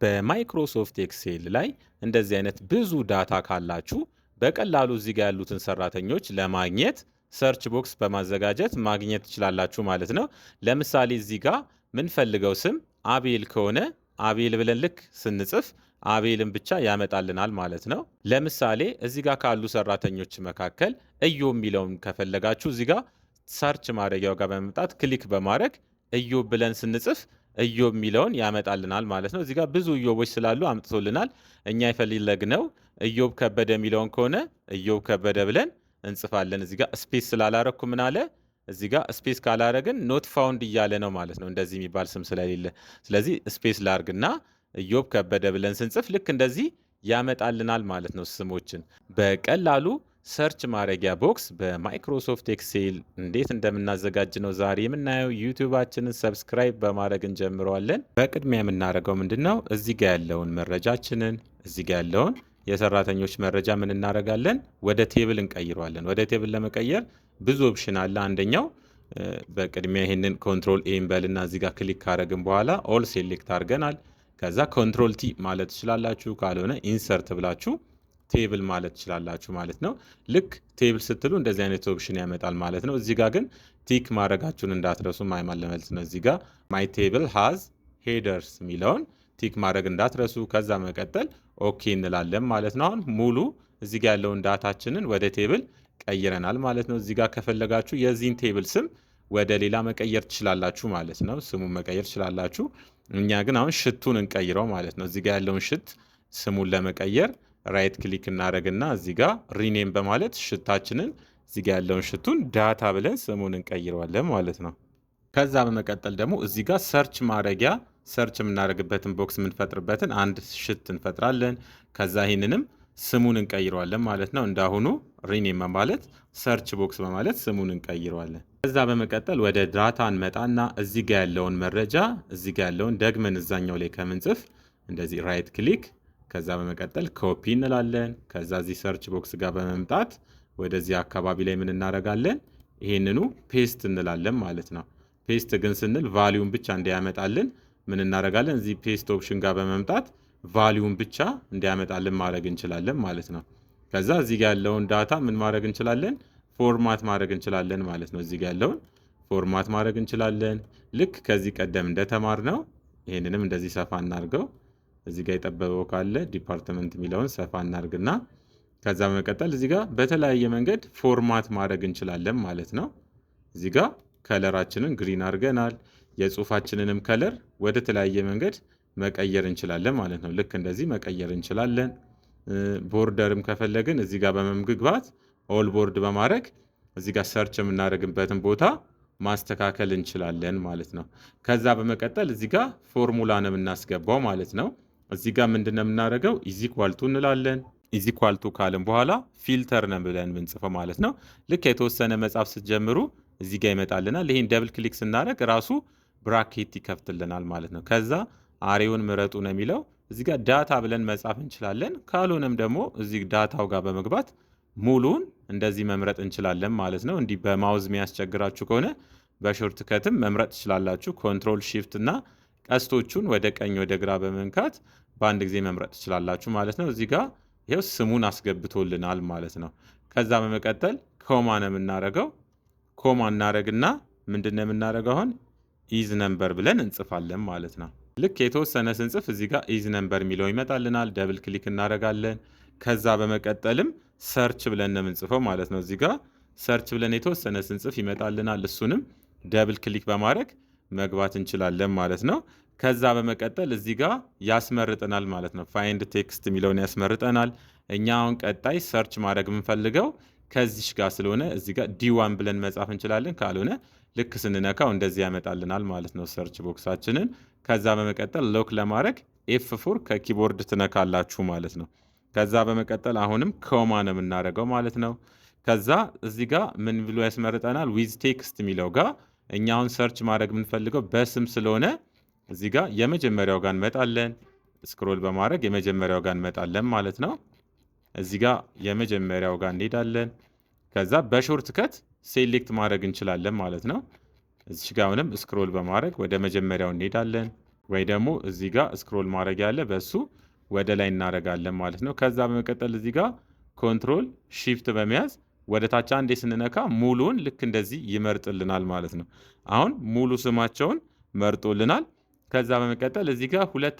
በማይክሮሶፍት ኤክሴል ላይ እንደዚህ አይነት ብዙ ዳታ ካላችሁ በቀላሉ እዚህ ጋር ያሉትን ሰራተኞች ለማግኘት ሰርች ቦክስ በማዘጋጀት ማግኘት ትችላላችሁ ማለት ነው። ለምሳሌ እዚህ ጋር ምንፈልገው ስም አቤል ከሆነ አቤል ብለን ልክ ስንጽፍ አቤልን ብቻ ያመጣልናል ማለት ነው። ለምሳሌ እዚህ ጋር ካሉ ሰራተኞች መካከል እዮብ የሚለውን ከፈለጋችሁ እዚህ ጋር ሰርች ማድረጊያው ጋር በመምጣት ክሊክ በማድረግ እዮብ ብለን ስንጽፍ እዮብ የሚለውን ያመጣልናል ማለት ነው። እዚህ ጋር ብዙ እዮቦች ስላሉ አምጥቶልናል። እኛ የፈለግነው እዮብ ከበደ የሚለውን ከሆነ እዮብ ከበደ ብለን እንጽፋለን። እዚህ ጋር ስፔስ ስላላረኩ ምን አለ? እዚህ ጋር ስፔስ ካላረግን ኖት ፋውንድ እያለ ነው ማለት ነው፣ እንደዚህ የሚባል ስም ስለሌለ። ስለዚህ ስፔስ ላርግና እዮብ ከበደ ብለን ስንጽፍ ልክ እንደዚህ ያመጣልናል ማለት ነው ስሞችን በቀላሉ። ሰርች ማድረጊያ ቦክስ በማይክሮሶፍት ኤክሴል እንዴት እንደምናዘጋጅ ነው ዛሬ የምናየው። ዩቲዩባችንን ሰብስክራይብ በማድረግ እንጀምረዋለን። በቅድሚያ የምናደርገው ምንድን ነው? እዚህ ጋር ያለውን መረጃችንን እዚህ ጋር ያለውን የሰራተኞች መረጃ ምን እናደርጋለን? ወደ ቴብል እንቀይረዋለን። ወደ ቴብል ለመቀየር ብዙ ኦፕሽን አለ። አንደኛው በቅድሚያ ይህንን ኮንትሮል ኤ እንበልና እዚህ ጋር ክሊክ ካደረግን በኋላ ኦል ሴሌክት አድርገናል። ከዛ ኮንትሮል ቲ ማለት ትችላላችሁ። ካልሆነ ኢንሰርት ብላችሁ ቴብል ማለት ትችላላችሁ ማለት ነው። ልክ ቴብል ስትሉ እንደዚህ አይነት ኦፕሽን ያመጣል ማለት ነው። እዚህ ጋር ግን ቲክ ማድረጋችሁን እንዳትረሱ። ማይማል ለመልስ ነው። እዚህ ጋር ማይ ቴብል ሃዝ ሄደርስ የሚለውን ቲክ ማድረግ እንዳትረሱ። ከዛ መቀጠል ኦኬ እንላለን ማለት ነው። አሁን ሙሉ እዚህ ጋር ያለውን ዳታችንን ወደ ቴብል ቀይረናል ማለት ነው። እዚህ ጋር ከፈለጋችሁ የዚህን ቴብል ስም ወደ ሌላ መቀየር ትችላላችሁ ማለት ነው። ስሙን መቀየር ትችላላችሁ። እኛ ግን አሁን ሽቱን እንቀይረው ማለት ነው። እዚህ ጋር ያለውን ሽት ስሙን ለመቀየር ራይት ክሊክ እናደረግና እዚህ ጋር ሪኔም በማለት ሽታችንን እዚህ ጋር ያለውን ሽቱን ዳታ ብለን ስሙን እንቀይረዋለን ማለት ነው። ከዛ በመቀጠል ደግሞ እዚህ ጋር ሰርች ማድረጊያ ሰርች የምናደርግበትን ቦክስ የምንፈጥርበትን አንድ ሽት እንፈጥራለን። ከዛ ይህንንም ስሙን እንቀይረዋለን ማለት ነው። እንዳሁኑ ሪኔም በማለት ሰርች ቦክስ በማለት ስሙን እንቀይረዋለን። ከዛ በመቀጠል ወደ ዳታ እንመጣና እዚህ ጋር ያለውን መረጃ እዚህ ጋር ያለውን ደግመን እዛኛው ላይ ከምንጽፍ እንደዚህ ራይት ክሊክ ከዛ በመቀጠል ኮፒ እንላለን። ከዛ እዚህ ሰርች ቦክስ ጋር በመምጣት ወደዚህ አካባቢ ላይ ምን እናደርጋለን? ይሄንኑ ፔስት እንላለን ማለት ነው። ፔስት ግን ስንል ቫሊዩም ብቻ እንዲያመጣልን ምን እናደርጋለን? እዚህ ፔስት ኦፕሽን ጋር በመምጣት ቫሊዩም ብቻ እንዲያመጣልን ማድረግ እንችላለን ማለት ነው። ከዛ እዚህ ጋር ያለውን ዳታ ምን ማድረግ እንችላለን? ፎርማት ማድረግ እንችላለን ማለት ነው። እዚህ ጋር ያለውን ፎርማት ማድረግ እንችላለን። ልክ ከዚህ ቀደም እንደተማርነው ይሄንንም እንደዚህ ሰፋ እናድርገው። እዚህ ጋር የጠበበው ካለ ዲፓርትመንት የሚለውን ሰፋ እናድርግና ከዛ በመቀጠል እዚህ ጋር በተለያየ መንገድ ፎርማት ማድረግ እንችላለን ማለት ነው። እዚህ ጋር ከለራችንን ግሪን አድርገናል። የጽሁፋችንንም ከለር ወደ ተለያየ መንገድ መቀየር እንችላለን ማለት ነው። ልክ እንደዚህ መቀየር እንችላለን። ቦርደርም ከፈለግን እዚህ ጋር በመግባት ኦል ቦርድ በማድረግ እዚህ ጋር ሰርች የምናደርግበትን ቦታ ማስተካከል እንችላለን ማለት ነው። ከዛ በመቀጠል እዚህ ጋር ፎርሙላ ነው የምናስገባው ማለት ነው። እዚህ ጋር ምንድነው የምናደርገው? ኢዚኳልቱ እንላለን። ኢዚኳልቱ ካልን በኋላ ፊልተር ነው ብለን የምንጽፈው ማለት ነው። ልክ የተወሰነ መጻፍ ስትጀምሩ እዚህ ጋር ይመጣልናል። ይሄን ደብል ክሊክ ስናደርግ ራሱ ብራኬት ይከፍትልናል ማለት ነው። ከዛ አሬውን ምረጡ ነው የሚለው። እዚህ ጋር ዳታ ብለን መጻፍ እንችላለን። ካልሆነም ደግሞ እዚህ ዳታው ጋር በመግባት ሙሉን እንደዚህ መምረጥ እንችላለን ማለት ነው። እንዲህ በማውዝ የሚያስቸግራችሁ ከሆነ በሾርት ከትም መምረጥ ትችላላችሁ። ኮንትሮል ሺፍት እና ቀስቶቹን ወደ ቀኝ ወደ ግራ በመንካት በአንድ ጊዜ መምረጥ ትችላላችሁ ማለት ነው። እዚህ ጋር ይኸው ስሙን አስገብቶልናል ማለት ነው። ከዛ በመቀጠል ኮማ ነው የምናደርገው። ኮማ እናደርግና ምንድን ነው የምናደርገው? አሁን ኢዝ ነምበር ብለን እንጽፋለን ማለት ነው። ልክ የተወሰነ ስንጽፍ እዚህ ጋር ኢዝ ነምበር የሚለው ይመጣልናል። ደብል ክሊክ እናደርጋለን። ከዛ በመቀጠልም ሰርች ብለን ነው የምንጽፈው ማለት ነው። እዚህ ጋር ሰርች ብለን የተወሰነ ስንጽፍ ይመጣልናል። እሱንም ደብል ክሊክ በማድረግ መግባት እንችላለን ማለት ነው። ከዛ በመቀጠል እዚህ ጋር ያስመርጠናል ማለት ነው። ፋይንድ ቴክስት የሚለውን ያስመርጠናል። እኛ አሁን ቀጣይ ሰርች ማድረግ የምንፈልገው ከዚሽ ጋር ስለሆነ እዚህ ጋር ዲ1 ብለን መጻፍ እንችላለን። ካልሆነ ልክ ስንነካው እንደዚህ ያመጣልናል ማለት ነው ሰርች ቦክሳችንን። ከዛ በመቀጠል ሎክ ለማድረግ ኤፍ4 ከኪቦርድ ትነካላችሁ ማለት ነው። ከዛ በመቀጠል አሁንም ኮማ ነው የምናደርገው ማለት ነው። ከዛ እዚህ ጋር ምን ብሎ ያስመርጠናል? ዊዝ ቴክስት የሚለው ጋር እኛ አሁን ሰርች ማድረግ የምንፈልገው በስም ስለሆነ እዚህ ጋር የመጀመሪያው ጋር እንመጣለን። ስክሮል በማድረግ የመጀመሪያው ጋር እንመጣለን ማለት ነው። እዚህ ጋር የመጀመሪያው ጋር እንሄዳለን። ከዛ በሾርት ከት ሴሌክት ማድረግ እንችላለን ማለት ነው። እዚህ ጋር አሁንም ስክሮል በማድረግ ወደ መጀመሪያው እንሄዳለን። ወይ ደግሞ እዚህ ጋር ስክሮል ማድረግ ያለ በሱ ወደ ላይ እናደርጋለን ማለት ነው። ከዛ በመቀጠል እዚህ ጋር ኮንትሮል ሺፍት በመያዝ ወደ ታች አንዴ ስንነካ ሙሉውን ልክ እንደዚህ ይመርጥልናል ማለት ነው። አሁን ሙሉ ስማቸውን መርጦልናል። ከዛ በመቀጠል እዚህ ጋር ሁለት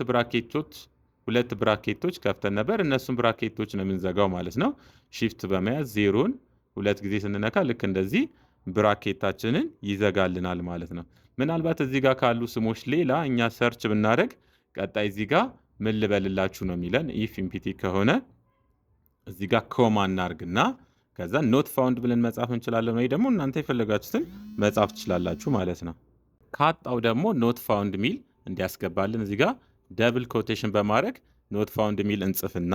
ብራኬቶች ከፍተን ነበር። እነሱን ብራኬቶች ነው የምንዘጋው ማለት ነው። ሺፍት በመያዝ ዜሮን ሁለት ጊዜ ስንነካ ልክ እንደዚህ ብራኬታችንን ይዘጋልናል ማለት ነው። ምናልባት እዚህ ጋር ካሉ ስሞች ሌላ እኛ ሰርች ብናደርግ ቀጣይ እዚህ ጋር ምን ልበልላችሁ ነው የሚለን። ኢፍ ኢምፒቲ ከሆነ እዚህ ጋር ኮማ እናርግና ከዛ ኖት ፋውንድ ብለን መጻፍ እንችላለን፣ ወይ ደግሞ እናንተ የፈለጋችሁትን መጻፍ ትችላላችሁ ማለት ነው። ካጣው ደግሞ ኖት ፋውንድ ሚል እንዲያስገባልን እዚህ ጋር ደብል ኮቴሽን በማድረግ ኖት ፋውንድ ሚል እንጽፍና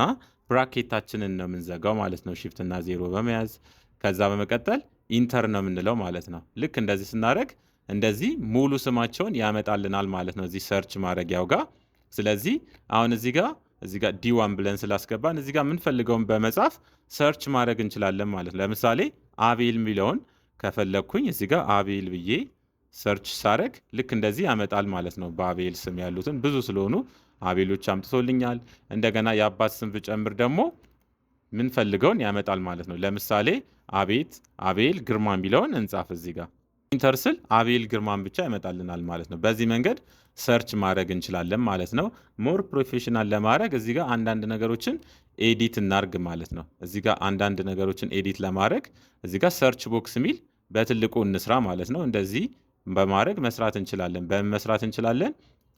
ብራኬታችንን ነው የምንዘጋው ማለት ነው። ሺፍት እና ዜሮ በመያዝ ከዛ በመቀጠል ኢንተር ነው የምንለው ማለት ነው። ልክ እንደዚህ ስናደርግ እንደዚህ ሙሉ ስማቸውን ያመጣልናል ማለት ነው እዚህ ሰርች ማድረጊያው ጋር። ስለዚህ አሁን እዚህ ጋር ዲ1 ብለን ስላስገባን እዚህ ጋር የምንፈልገውን በመጻፍ ሰርች ማድረግ እንችላለን ማለት ነው። ለምሳሌ አቤል የሚለውን ከፈለግኩኝ እዚህ ጋር አቤል ብዬ ሰርች ሳረግ ልክ እንደዚህ ያመጣል ማለት ነው። በአቤል ስም ያሉትን ብዙ ስለሆኑ አቤሎች አምጥቶልኛል። እንደገና የአባት ስም ብጨምር ደግሞ ምንፈልገውን ያመጣል ማለት ነው። ለምሳሌ አቤል ግርማ የሚለውን እንጻፍ እዚህ ጋር ኢንተር ስል አቤል ግርማን ብቻ ያመጣልናል ማለት ነው። በዚህ መንገድ ሰርች ማድረግ እንችላለን ማለት ነው። ሞር ፕሮፌሽናል ለማድረግ እዚህ ጋር አንዳንድ ነገሮችን ኤዲት እናርግ ማለት ነው። እዚህ ጋር አንዳንድ ነገሮችን ኤዲት ለማድረግ እዚህ ጋር ሰርች ቦክስ ሚል በትልቁ እንስራ ማለት ነው። እንደዚህ በማድረግ መስራት እንችላለን። በምን መስራት እንችላለን?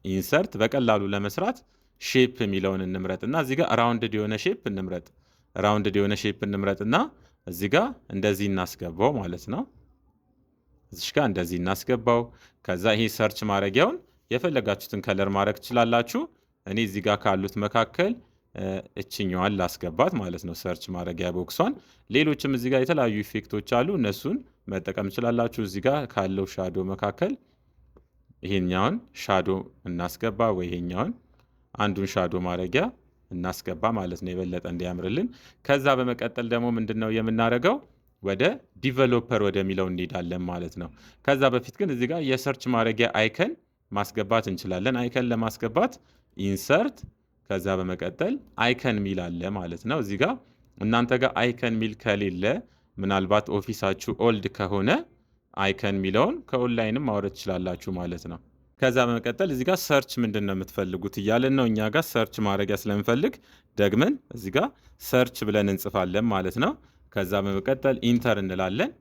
ኢንሰርት በቀላሉ ለመስራት ሼፕ የሚለውን እንምረጥና እዚህ ጋር ራውንድድ የሆነ ሼፕ እንምረጥ። ራውንድድ የሆነ ሼፕ እንምረጥና እዚህ ጋር እንደዚህ እናስገባው ማለት ነው። እዚህ ጋር እንደዚህ እናስገባው። ከዛ ይሄ ሰርች ማድረጊያውን የፈለጋችሁትን ከለር ማድረግ ትችላላችሁ። እኔ እዚህ ጋር ካሉት መካከል እችኛዋን ላስገባት ማለት ነው፣ ሰርች ማድረጊያ ቦክሷን። ሌሎችም እዚህ ጋር የተለያዩ ኢፌክቶች አሉ፣ እነሱን መጠቀም ትችላላችሁ። እዚህ ጋር ካለው ሻዶ መካከል ይሄኛውን ሻዶ እናስገባ፣ ወይ ይሄኛውን አንዱን ሻዶ ማድረጊያ እናስገባ ማለት ነው፣ የበለጠ እንዲያምርልን። ከዛ በመቀጠል ደግሞ ምንድን ነው የምናደርገው? ወደ ዲቨሎፐር ወደሚለው እንሄዳለን ማለት ነው። ከዛ በፊት ግን እዚህ ጋር የሰርች ማድረጊያ አይከን ማስገባት እንችላለን። አይከን ለማስገባት ኢንሰርት፣ ከዛ በመቀጠል አይከን ሚል አለ ማለት ነው። እዚህ ጋር እናንተ ጋር አይከን ሚል ከሌለ ምናልባት ኦፊሳችሁ ኦልድ ከሆነ አይከን ሚለውን ከኦንላይንም ማውረድ ትችላላችሁ ማለት ነው። ከዛ በመቀጠል እዚህ ጋር ሰርች ምንድን ነው የምትፈልጉት እያለን ነው። እኛ ጋር ሰርች ማድረጊያ ስለምፈልግ ደግመን እዚህ ጋር ሰርች ብለን እንጽፋለን ማለት ነው። ከዛ በመቀጠል ኢንተር እንላለን።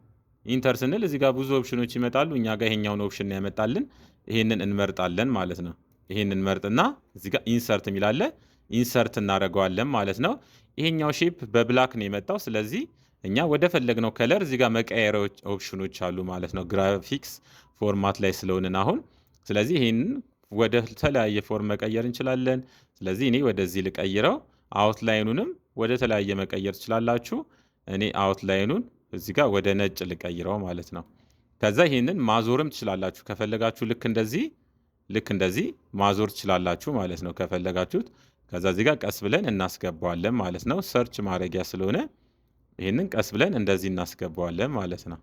ኢንተር ስንል እዚህ ጋር ብዙ ኦፕሽኖች ይመጣሉ። እኛ ጋር ይሄኛውን ኦፕሽን ያመጣልን፣ ይሄንን እንመርጣለን ማለት ነው። ይሄንን እንመርጥና እዚህ ጋር ኢንሰርት የሚላለ ኢንሰርት እናደርገዋለን ማለት ነው። ይሄኛው ሼፕ በብላክ ነው የመጣው። ስለዚህ እኛ ወደ ፈለግነው ከለር እዚህ ጋር መቀየሪያዎች ኦፕሽኖች አሉ ማለት ነው። ግራፊክስ ፎርማት ላይ ስለሆንን አሁን፣ ስለዚህ ይሄንን ወደ ተለያየ ፎርም መቀየር እንችላለን። ስለዚህ እኔ ወደዚህ ልቀይረው። አውትላይኑንም ወደ ተለያየ መቀየር ትችላላችሁ። እኔ አውትላይኑን እዚህ ጋር ወደ ነጭ ልቀይረው ማለት ነው። ከዛ ይሄንን ማዞርም ትችላላችሁ ከፈለጋችሁ፣ ልክ እንደዚህ ማዞር ትችላላችሁ ማለት ነው ከፈለጋችሁት። ከዛ እዚህ ጋር ቀስ ብለን እናስገባዋለን ማለት ነው። ሰርች ማድረጊያ ስለሆነ ይሄንን ቀስ ብለን እንደዚህ እናስገባዋለን ማለት ነው።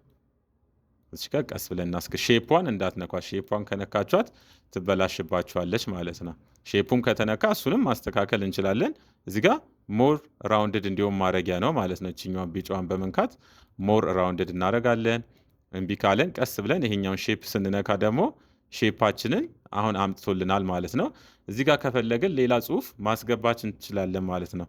እዚህ ጋር ቀስ ብለን ሼፑን እንዳትነኳት። ሼፑን ከነካቿት ትበላሽባችኋለች ማለት ነው። ሼፑን ከተነካ እሱንም ማስተካከል እንችላለን። እዚህ ጋር ሞር ራውንድድ እንዲሆን ማድረጊያ ነው ማለት ነው። እችኛዋን ቢጫዋን በመንካት ሞር ራውንድድ እናደርጋለን። እምቢ ካለን ቀስ ብለን ይሄኛውን ሼፕ ስንነካ ደግሞ ሼፓችንን አሁን አምጥቶልናል ማለት ነው። እዚህ ጋር ከፈለግን ሌላ ጽሁፍ ማስገባት እንችላለን ማለት ነው።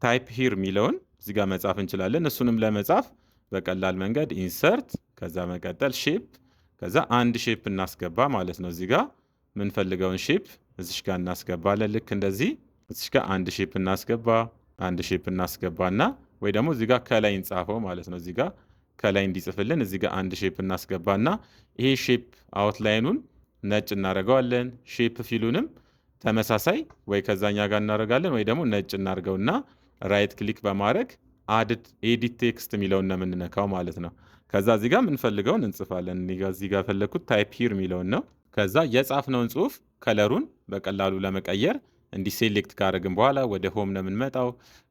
ታይፕ ሂር የሚለውን እዚህ ጋር መጻፍ እንችላለን። እሱንም ለመጻፍ በቀላል መንገድ ኢንሰርት፣ ከዛ መቀጠል ሼፕ፣ ከዛ አንድ ሼፕ እናስገባ ማለት ነው። እዚህ ጋር የምንፈልገውን ሼፕ እዚህ ጋር እናስገባለን። ልክ እንደዚህ እዚህ ጋር አንድ ሼፕ እናስገባና ወይ ደግሞ እዚህ ጋር ከላይ እንጻፈው ማለት ነው። እዚህ ጋር ከላይ እንዲጽፍልን እዚህ ጋር አንድ ሼፕ እናስገባና ይሄ ሼፕ አውትላይኑን ነጭ እናደርገዋለን። ሼፕ ፊሉንም ተመሳሳይ ወይ ከዛኛ ጋር እናደርጋለን ወይ ደግሞ ነጭ እናደርገውና ራይት ክሊክ በማድረግ ኤዲት ቴክስት የሚለውን ነው የምንነካው ማለት ነው። ከዛ እዚህ ጋር የምንፈልገውን እንጽፋለን። እዚህ ጋር ፈለግኩት ታይፕ ሂር የሚለውን ነው። ከዛ የጻፍነውን ጽሁፍ ከለሩን በቀላሉ ለመቀየር እንዲህ ሴሌክት ካደረግን በኋላ ወደ ሆም ነው የምንመጣው።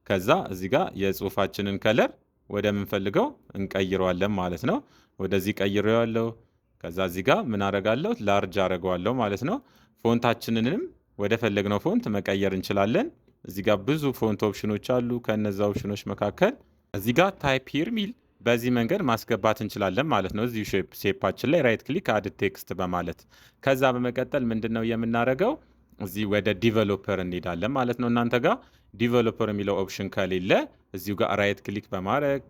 ከዛ እዚህ ጋር የጽሁፋችንን ከለር ወደ ምንፈልገው እንቀይረዋለን ማለት ነው። ወደዚህ ቀይሬዋለሁ። ከዛ እዚህ ጋር ምን አደርጋለሁ? ላርጅ አደርገዋለሁ ማለት ነው። ፎንታችንንም ወደ ፈለግነው ፎንት መቀየር እንችላለን። እዚህ ጋር ብዙ ፎንት ኦፕሽኖች አሉ። ከነዛ ኦፕሽኖች መካከል እዚህ ጋር ታይፕ ሂር ሚል በዚህ መንገድ ማስገባት እንችላለን ማለት ነው። እዚሁ ሼፓችን ላይ ራይት ክሊክ አድ ቴክስት በማለት ከዛ በመቀጠል ምንድነው የምናደርገው? እዚህ ወደ ዲቨሎፐር እንሄዳለን ማለት ነው። እናንተ ጋር ዲቨሎፐር የሚለው ኦፕሽን ከሌለ እዚሁ ጋር ራይት ክሊክ በማድረግ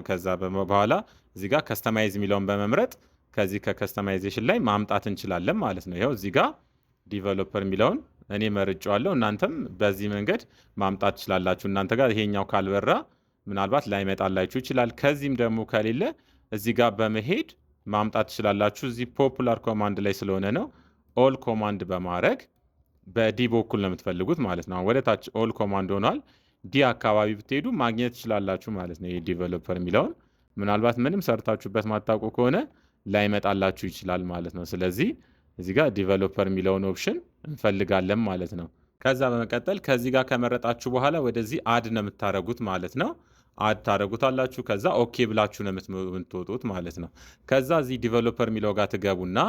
ከዛ በኋላ እዚህ ጋር ከስተማይዝ የሚለውን በመምረጥ ከዚህ ከከስተማይዜሽን ላይ ማምጣት እንችላለን ማለት ነው። ይኸው እዚህ ጋር ዲቨሎፐር የሚለውን እኔ መርጬዋለሁ። እናንተም በዚህ መንገድ ማምጣት ትችላላችሁ። እናንተ ጋር ይሄኛው ካልበራ ምናልባት ላይመጣላችሁ ይችላል። ከዚህም ደግሞ ከሌለ እዚህ ጋር በመሄድ ማምጣት ትችላላችሁ። እዚህ ፖፑላር ኮማንድ ላይ ስለሆነ ነው። ኦል ኮማንድ በማድረግ በዲ በኩል ነው የምትፈልጉት ማለት ነው። ወደ ታች ኦል ኮማንድ ሆኗል። ዲ አካባቢ ብትሄዱ ማግኘት ትችላላችሁ ማለት ነው። ይሄ ዲቨሎፐር የሚለውን ምናልባት ምንም ሰርታችሁበት ማታውቁ ከሆነ ላይመጣላችሁ ይችላል ማለት ነው። ስለዚህ እዚህ ጋር ዲቨሎፐር የሚለውን ኦፕሽን እንፈልጋለን ማለት ነው። ከዛ በመቀጠል ከዚህ ጋር ከመረጣችሁ በኋላ ወደዚህ አድ ነው የምታደርጉት ማለት ነው። አድ ታደርጉታላችሁ። ከዛ ኦኬ ብላችሁ ነው የምትወጡት ማለት ነው። ከዛ እዚህ ዲቨሎፐር የሚለው ጋር ትገቡና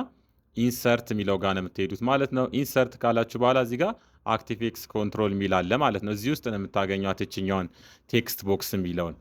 ኢንሰርት የሚለው ጋር ነው የምትሄዱት ማለት ነው። ኢንሰርት ካላችሁ በኋላ እዚህ ጋር አክቲቭ ኤክስ ኮንትሮል የሚል አለ ማለት ነው። እዚህ ውስጥ ነው የምታገኟት ይችኛውን ቴክስት ቦክስ የሚለውን።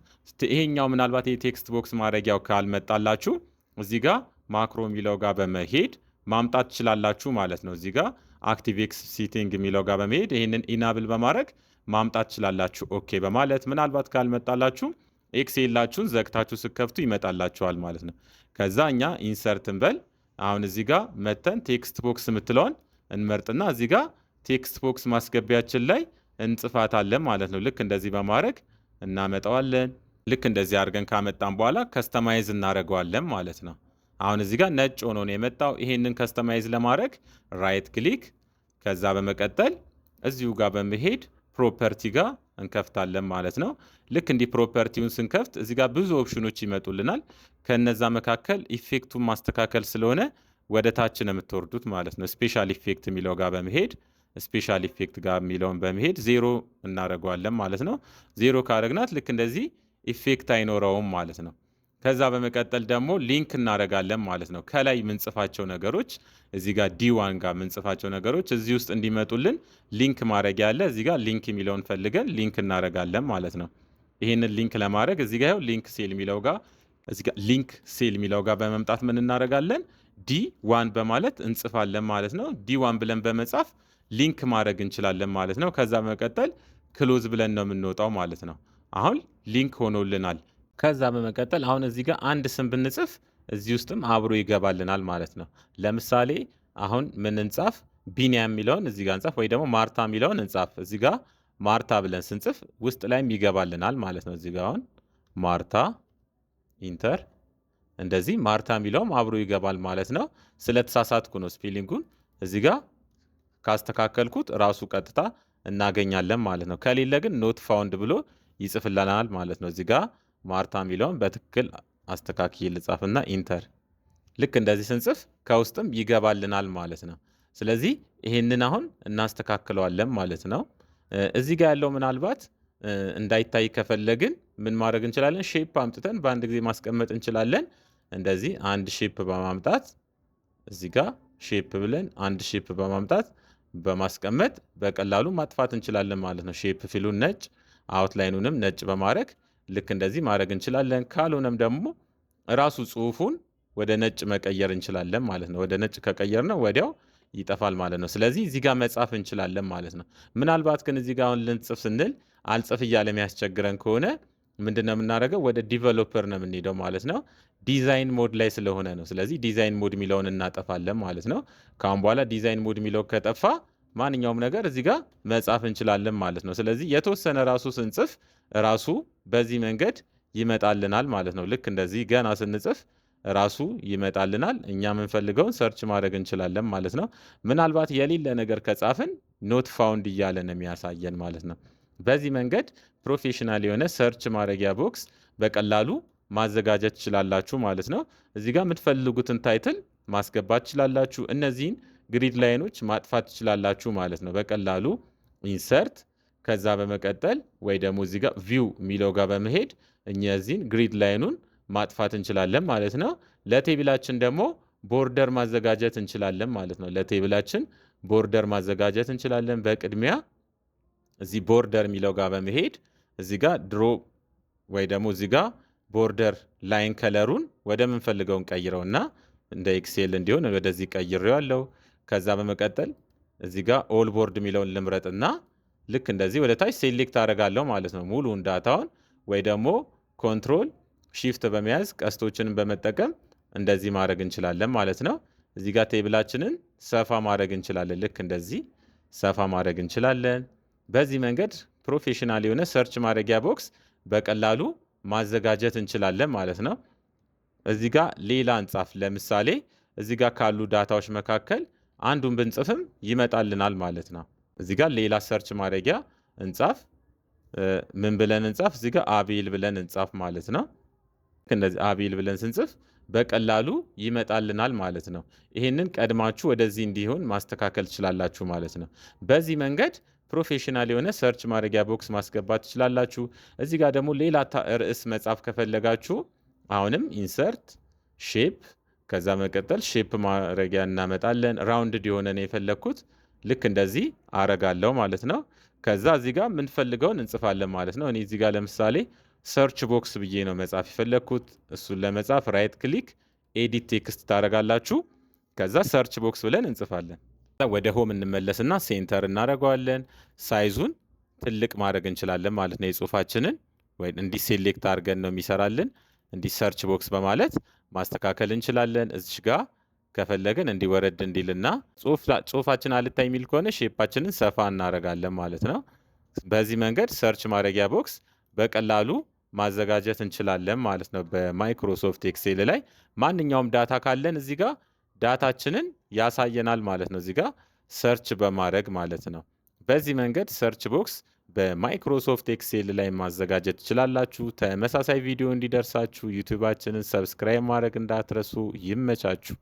ይሄኛው ምናልባት የቴክስት ቦክስ ማድረጊያው ካልመጣላችሁ እዚህ ጋር ማክሮ የሚለው ጋር በመሄድ ማምጣት ትችላላችሁ ማለት ነው። እዚህ ጋር አክቲቭ ኤክስ ሲቲንግ የሚለው ጋር በመሄድ ይህንን ኢናብል በማድረግ ማምጣት ትችላላችሁ። ኦኬ በማለት ምናልባት ካልመጣላችሁ ኤክሴላችሁን ዘግታችሁ ስከፍቱ ይመጣላችኋል ማለት ነው። ከዛ እኛ ኢንሰርት እንበል። አሁን እዚህ ጋር መተን ቴክስት ቦክስ የምትለውን እንመርጥና እዚህ ጋር ቴክስት ቦክስ ማስገቢያችን ላይ እንጽፋታለን ማለት ነው። ልክ እንደዚህ በማድረግ እናመጣዋለን። ልክ እንደዚህ አድርገን ካመጣን በኋላ ከስተማይዝ እናደርገዋለን ማለት ነው። አሁን እዚህ ጋር ነጭ ሆኖ ነው የመጣው። ይሄንን ከስተማይዝ ለማድረግ ራይት ክሊክ ከዛ በመቀጠል እዚሁ ጋር በመሄድ ፕሮፐርቲ ጋር እንከፍታለን ማለት ነው። ልክ እንዲህ ፕሮፐርቲውን ስንከፍት እዚህ ጋር ብዙ ኦፕሽኖች ይመጡልናል። ከነዛ መካከል ኢፌክቱን ማስተካከል ስለሆነ ወደ ታች ነው የምትወርዱት ማለት ነው። ስፔሻል ኢፌክት የሚለው ጋር በመሄድ ስፔሻል ኢፌክት ጋር የሚለውን በመሄድ ዜሮ እናደርገዋለን ማለት ነው። ዜሮ ካደረግናት ልክ እንደዚህ ኢፌክት አይኖረውም ማለት ነው። ከዛ በመቀጠል ደግሞ ሊንክ እናደርጋለን ማለት ነው። ከላይ የምንጽፋቸው ነገሮች እዚህ ጋር ዲ1 ጋር የምንጽፋቸው ነገሮች እዚህ ውስጥ እንዲመጡልን ሊንክ ማድረግ ያለ እዚህ ጋር ሊንክ የሚለውን ፈልገን ሊንክ እናደርጋለን ማለት ነው። ይህንን ሊንክ ለማድረግ እዚህ ጋር ሊንክ ሴል የሚለው ጋር እዚህ ጋር ሊንክ ሴል የሚለው ጋር በመምጣት ምን እናደርጋለን? ዲ1 በማለት እንጽፋለን ማለት ነው። ዲ1 ብለን በመጻፍ ሊንክ ማድረግ እንችላለን ማለት ነው። ከዛ በመቀጠል ክሎዝ ብለን ነው የምንወጣው ማለት ነው። አሁን ሊንክ ሆኖልናል። ከዛ በመቀጠል አሁን እዚህ ጋር አንድ ስም ብንጽፍ እዚህ ውስጥም አብሮ ይገባልናል ማለት ነው። ለምሳሌ አሁን ምን እንጻፍ? ቢኒያም የሚለውን እዚህ ጋር እንጻፍ፣ ወይ ደግሞ ማርታ የሚለውን እንጻፍ። እዚህ ጋር ማርታ ብለን ስንጽፍ ውስጥ ላይም ይገባልናል ማለት ነው። እዚህ ጋር አሁን ማርታ ኢንተር፣ እንደዚህ ማርታ የሚለውም አብሮ ይገባል ማለት ነው። ስለተሳሳትኩ ነው ስፔሊንጉን እዚህ ጋር ካስተካከልኩት ራሱ ቀጥታ እናገኛለን ማለት ነው። ከሌለ ግን ኖት ፋውንድ ብሎ ይጽፍልናል ማለት ነው። እዚህ ጋር ማርታ የሚለውን በትክክል አስተካክዬ ልጻፍና ኢንተር። ልክ እንደዚህ ስንጽፍ ከውስጥም ይገባልናል ማለት ነው። ስለዚህ ይሄንን አሁን እናስተካክለዋለን ማለት ነው። እዚህ ጋር ያለው ምናልባት እንዳይታይ ከፈለግን ምን ማድረግ እንችላለን? ሼፕ አምጥተን በአንድ ጊዜ ማስቀመጥ እንችላለን። እንደዚህ አንድ ሼፕ በማምጣት እዚህ ጋር ሼፕ ብለን አንድ ሼፕ በማምጣት በማስቀመጥ በቀላሉ ማጥፋት እንችላለን ማለት ነው። ሼፕ ፊሉን ነጭ፣ አውትላይኑንም ነጭ በማድረግ ልክ እንደዚህ ማድረግ እንችላለን። ካልሆነም ደግሞ ራሱ ጽሁፉን ወደ ነጭ መቀየር እንችላለን ማለት ነው። ወደ ነጭ ከቀየር ነው ወዲያው ይጠፋል ማለት ነው። ስለዚህ እዚህ ጋር መጻፍ እንችላለን ማለት ነው። ምናልባት ግን እዚህ ጋር አሁን ልንጽፍ ስንል አልጽፍ እያለ የሚያስቸግረን ከሆነ ምንድን ነው የምናደርገው? ወደ ዲቨሎፐር ነው የምንሄደው ማለት ነው። ዲዛይን ሞድ ላይ ስለሆነ ነው። ስለዚህ ዲዛይን ሞድ የሚለውን እናጠፋለን ማለት ነው። ከአሁን በኋላ ዲዛይን ሞድ የሚለው ከጠፋ ማንኛውም ነገር እዚህ ጋር መጻፍ እንችላለን ማለት ነው። ስለዚህ የተወሰነ ራሱ ስንጽፍ ራሱ በዚህ መንገድ ይመጣልናል ማለት ነው። ልክ እንደዚህ ገና ስንጽፍ ራሱ ይመጣልናል። እኛ የምንፈልገውን ሰርች ማድረግ እንችላለን ማለት ነው። ምናልባት የሌለ ነገር ከጻፍን ኖት ፋውንድ እያለ ነው የሚያሳየን ማለት ነው። በዚህ መንገድ ፕሮፌሽናል የሆነ ሰርች ማድረጊያ ቦክስ በቀላሉ ማዘጋጀት ትችላላችሁ ማለት ነው። እዚህ ጋር የምትፈልጉትን ታይትል ማስገባት ትችላላችሁ። እነዚህን ግሪድ ላይኖች ማጥፋት ትችላላችሁ ማለት ነው። በቀላሉ ኢንሰርት፣ ከዛ በመቀጠል ወይ ደግሞ እዚህ ጋር ቪው የሚለው ጋር በመሄድ እነዚህን ግሪድ ላይኑን ማጥፋት እንችላለን ማለት ነው። ለቴቢላችን ደግሞ ቦርደር ማዘጋጀት እንችላለን ማለት ነው። ለቴብላችን ቦርደር ማዘጋጀት እንችላለን። በቅድሚያ እዚህ ቦርደር የሚለው ጋር በመሄድ እዚህ ጋር ድሮ ወይ ደግሞ እዚህ ጋር ቦርደር ላይን ከለሩን ወደ ምንፈልገው እንቀይረውና እንደ ኤክሴል እንዲሆን ወደዚህ ቀይሬዋለሁ። ከዛ በመቀጠል እዚህ ጋር ኦል ቦርድ የሚለውን ልምረጥና ልክ እንደዚህ ወደ ታች ሴሌክት አደርጋለሁ ማለት ነው። ሙሉውን ዳታውን ወይ ደግሞ ኮንትሮል ሺፍት በመያዝ ቀስቶችንን በመጠቀም እንደዚህ ማድረግ እንችላለን ማለት ነው። እዚህ ጋር ቴብላችንን ሰፋ ማድረግ እንችላለን። ልክ እንደዚህ ሰፋ ማድረግ እንችላለን። በዚህ መንገድ ፕሮፌሽናል የሆነ ሰርች ማድረጊያ ቦክስ በቀላሉ ማዘጋጀት እንችላለን ማለት ነው። እዚህ ጋር ሌላ እንጻፍ። ለምሳሌ እዚህ ጋር ካሉ ዳታዎች መካከል አንዱን ብንጽፍም ይመጣልናል ማለት ነው። እዚህ ጋር ሌላ ሰርች ማድረጊያ እንጻፍ። ምን ብለን እንጻፍ? እዚህ ጋር አቤል ብለን እንጻፍ ማለት ነው። እንደዚህ አቤል ብለን ስንጽፍ በቀላሉ ይመጣልናል ማለት ነው። ይሄንን ቀድማችሁ ወደዚህ እንዲሆን ማስተካከል ትችላላችሁ ማለት ነው። በዚህ መንገድ ፕሮፌሽናል የሆነ ሰርች ማድረጊያ ቦክስ ማስገባት ትችላላችሁ። እዚህ ጋር ደግሞ ሌላ ርዕስ መጻፍ ከፈለጋችሁ አሁንም ኢንሰርት ሼፕ፣ ከዛ መቀጠል ሼፕ ማድረጊያ እናመጣለን። ራውንድድ የሆነ ነው የፈለግኩት። ልክ እንደዚህ አረጋለሁ ማለት ነው። ከዛ እዚህ ጋር የምንፈልገውን እንጽፋለን ማለት ነው። እኔ እዚህ ጋር ለምሳሌ ሰርች ቦክስ ብዬ ነው መጻፍ የፈለግኩት። እሱን ለመጻፍ ራይት ክሊክ ኤዲት ቴክስት ታደርጋላችሁ። ከዛ ሰርች ቦክስ ብለን እንጽፋለን። ወደ ሆም እንመለስና ሴንተር እናደርገዋለን። ሳይዙን ትልቅ ማድረግ እንችላለን ማለት ነው። የጽሁፋችንን ወይ እንዲህ ሴሌክት አድርገን ነው የሚሰራልን። እንዲህ ሰርች ቦክስ በማለት ማስተካከል እንችላለን። እዚሽ ጋር ከፈለግን እንዲወረድ እንዲልና ጽሁፋችን አልታይ የሚል ከሆነ ሼፓችንን ሰፋ እናደርጋለን ማለት ነው። በዚህ መንገድ ሰርች ማድረጊያ ቦክስ በቀላሉ ማዘጋጀት እንችላለን ማለት ነው። በማይክሮሶፍት ኤክሴል ላይ ማንኛውም ዳታ ካለን እዚህ ጋር ዳታችንን ያሳየናል ማለት ነው። እዚህ ጋር ሰርች በማድረግ ማለት ነው። በዚህ መንገድ ሰርች ቦክስ በማይክሮሶፍት ኤክሴል ላይ ማዘጋጀት ትችላላችሁ። ተመሳሳይ ቪዲዮ እንዲደርሳችሁ ዩቲዩባችንን ሰብስክራይብ ማድረግ እንዳትረሱ። ይመቻችሁ።